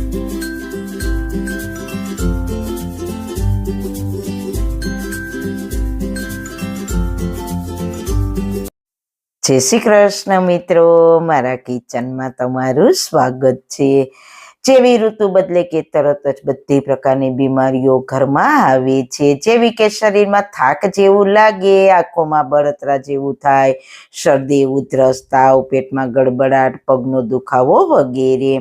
જય શ્રી કૃષ્ણ મિત્રો, મારા કિચનમાં તમારું સ્વાગત છે। જેવી ઋતુ બદલે કે તરત જ બધી પ્રકારની બીમારીઓ ઘરમાં આવે છે, જેવી કે શરીરમાં થાક જેવું લાગે, આંખોમાં બળતરા જેવું થાય, શરદી, ઉધરસ, તાવ, પેટમાં ગડબડાટ, પગનો દુખાવો વગેરે।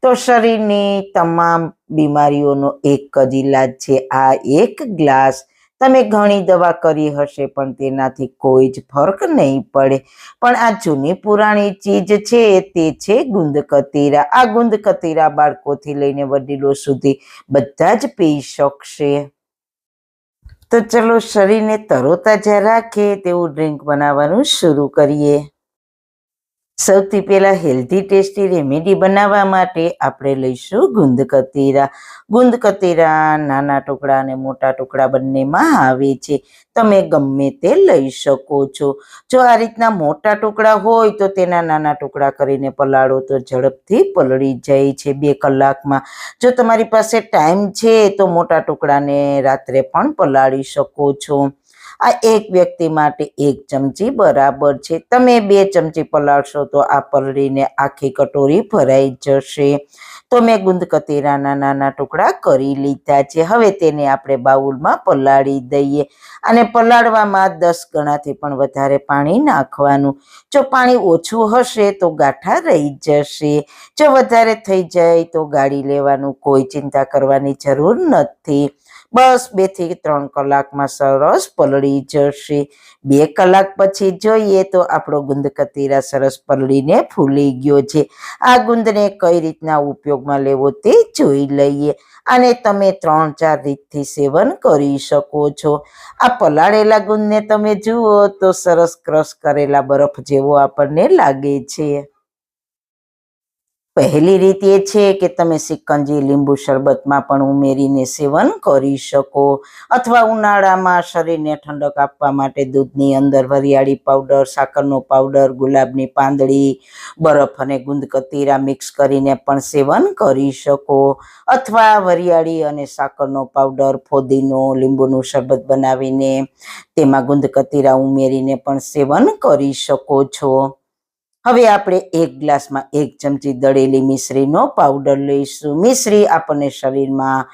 તો શરીરની તમામ બીમારીઓનો એક જ ઈલાજ છે, આ એક ગ્લાસ। તમે ઘણી દવા કરી હશે પણ તેનાથી કોઈ જ ફરક નહીં પડે, પણ આ જૂની પુરાણી ચીજ છે તે છે ગુંદકતીરા। આ ગુંદકતીરા બાળકોથી લઈને વડીલો સુધી બધા જ પી શકશે। તો ચલો શરીરને તરોતાજા રાખે તેવું ડ્રિંક બનાવવાનું શરૂ કરીએ। સૌથી પહેલા હેલ્ધી ટેસ્ટી રેમેડી બનાવવા માટે આપણે લઈશું ગુંદકતીરા। ગુંદકતીરા નાના ટુકડા અને મોટા ટુકડા બંનેમાં આવે છે, તમે ગમે તે લઈ શકો છો। જો આ રીતના મોટા ટુકડા હોય તો તેના નાના ટુકડા કરીને પલાળો તો ઝડપથી પલળી જાય છે 2 કલાકમાં। જો તમારી પાસે ટાઈમ છે તો મોટા ટુકડાને રાત્રે પણ પલાળી શકો છો। આ એક વ્યક્તિ માટે 1 ચમચી બરાબર છે, તમે 2 ચમચી પલાળશો તો આ પલળીને આખી કટોરી ભરાઈ જશે। તો મેં ગુંદકતીરાના નાના ટુકડા કરી લીધા છે, હવે તેને આપણે બાઉલમાં પલાળી દઈએ। અને પલાળવામાં 10 ગણાથી પણ વધારે પાણી નાખવાનું। જો પાણી ઓછું હશે તો ગાંઠા રહી જશે, જો વધારે થઈ જાય તો ગાળી લેવાનું, કોઈ ચિંતા કરવાની જરૂર નથી। બસ 2 થી 3 કલાકમાં સરસ પલળી જશે। 2 કલાક પછી જોઈએ તો આપણો ગુંદકતીરા સરસ પલળીને ફૂલી ગયો છે। આ ગુંદને કઈ રીતના ઉપયોગમાં લેવો તે જોઈ લઈએ। આને તમે 3-4 રીતથી સેવન કરી શકો છો। આ પલાળેલા ગુંદને તમે જુઓ તો સરસ ક્રશ કરેલા બરફ જેવો આપણને લાગે છે। પહેલી રીત એ છે કે તમે સિકંજી, લીંબુ શરબતમાં પણ ઉમેરીને સેવન કરી શકો, અથવા ઉનાળામાં શરીરને ઠંડક આપવા માટે દૂધની અંદર વરિયાળી પાવડર, સાકરનો પાવડર, ગુલાબની પાંદડી, બરફ અને ગુંદકતીરા મિક્સ કરીને પણ સેવન કરી શકો, અથવા વરિયાળી અને સાકરનો પાવડર, ફોદીનો, લીંબુનું શરબત બનાવીને તેમાં ગુંદકતીરા ઉમેરીને પણ સેવન કરી શકો છો। હવે આપણે 1 ગ્લાસમાં 1 ચમચી દળેલી મિશ્રીનો પાવડર લઈશું। મિશ્રી આપણને શરીરમાં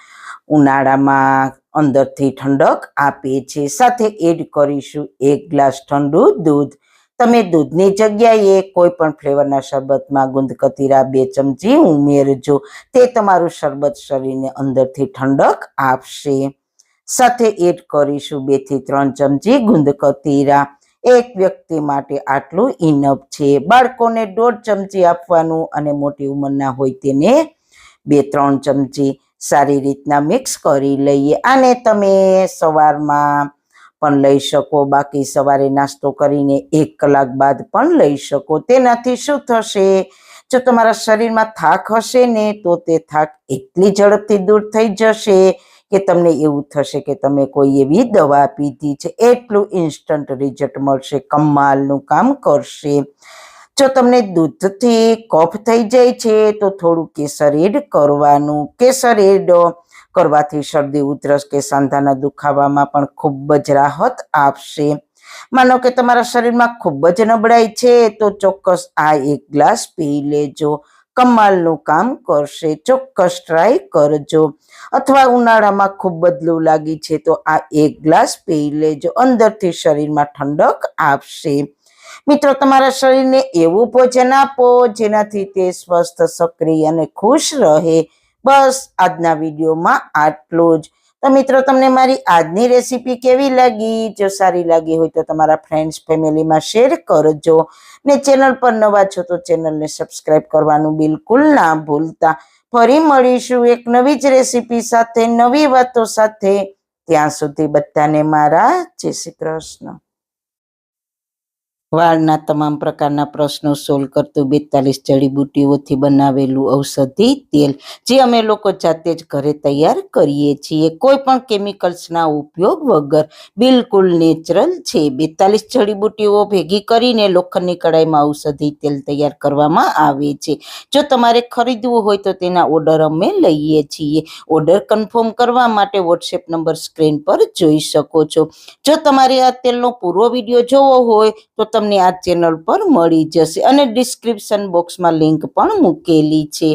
ઉનાળામાં અંદરથી ઠંડક આપે છે। સાથે એડ કરીશું 1 ગ્લાસ ઠંડુ દૂધ। તમે દૂધની જગ્યાએ કોઈ પણ ફ્લેવરના શરબતમાં ગુંદકતીરા 2 ચમચી ઉમેરજો, તે તમારું શરબત શરીરને અંદરથી ઠંડક આપશે। સાથે એડ કરીશું 2 થી 3 ચમચી ગુંદકતીરા। એક વ્યક્તિ માટે આટલું ઇનફ છે। બાળકોને 1.5 ચમચી આપવાનું અને મોટી ઉંમરના હોય તેને 2-3 ચમચી। સારી રીતના મિક્સ કરી લઈએ। આને તમે સવારમાં પણ લઈ શકો, બાકી સવારે નાસ્તો કરીને 1 કલાક બાદ પણ લઈ શકો। તેનાથી શું થશે, જો તમારા શરીરમાં થાક હશે ને તો તે થાક એટલી ઝડપથી દૂર થઈ જશે કે તમને એવું થશે કે તમે કોઈ એવી દવા પીધી છે, એટલું ઇન્સ્ટન્ટ રિઝલ્ટ મળશે, કમાલનું કામ કરશે। જો તમને દૂધથી કફ થઈ જાય છે તો થોડું કેસર એડ કરવાનું। કેસર એડ કરવાથી શરદી, ઉધરસ કે સાંધાના દુખાવામાં પણ ખૂબ જ રાહત આપશે। માનો કે તમારા શરીરમાં ખૂબ જ નબળાઈ છે તો ચોક્કસ આ 1 ગ્લાસ પી લેજો, કમાલનું કામ કરશે। ચોક્કસ ટ્રાય કરજો। અથવા ઉનાળામાં ખૂબ બદલું લાગી છે તો આ 1 ગ્લાસ પી લેજો, અંદરથી શરીરમાં ઠંડક આપશે। મિત્રો, તમારા શરીરને એવું ભોજન આપો જેનાથી તે સ્વસ્થ, સક્રિય અને ખુશ રહે। બસ આજના વિડીયોમાં આટલું જ। તો મિત્રો, તમને મારી આજની રેસીપી કેવી લાગી? જો સારી લાગી હોય તો તમારા ફ્રેન્ડ્સ, ફેમિલીમાં શેર કરજો, ને ચેનલ પર નવા છો તો ચેનલને સબસ્ક્રાઈબ કરવાનું બિલકુલ ના ભૂલતા। ફરી મળીશું એક નવી જ રેસીપી સાથે, નવી વાતો સાથે। ત્યાં સુધી બધાને મારા જય શ્રી કૃષ્ણ। વાળના તમામ પ્રકારના પ્રશ્નો સોલ્વ કરતું 42 જડીબુટ્ટીઓથી બનાવેલું ઔષધિ તેલ, જે અમે લોકો જાતે જ ઘરે તૈયાર કરીએ છીએ, કોઈ પણ કેમિકલ્સના ઉપયોગ વગર, બિલકુલ નેચરલ છે. 42 જડીબુટ્ટીઓ ભેગી કરીને લોખંડની કડાઈમાં ઔષધિ તેલ તૈયાર કરવામાં આવે છે. જો તમારે ખરીદવું હોય તો તેના ઓર્ડર અમે લઈએ છીએ. ઓર્ડર કન્ફર્મ કરવા માટે વોટ્સએપ નંબર સ્ક્રીન પર જોઈ શકો છો. જો તમારે આ તેલનો પૂરો વિડીયો જોવો હોય તો તમને આ ચેનલ પર મળી જશે અને ડિસ્ક્રિપ્શન બોક્સમાં લિંક પણ મૂકેલી છે.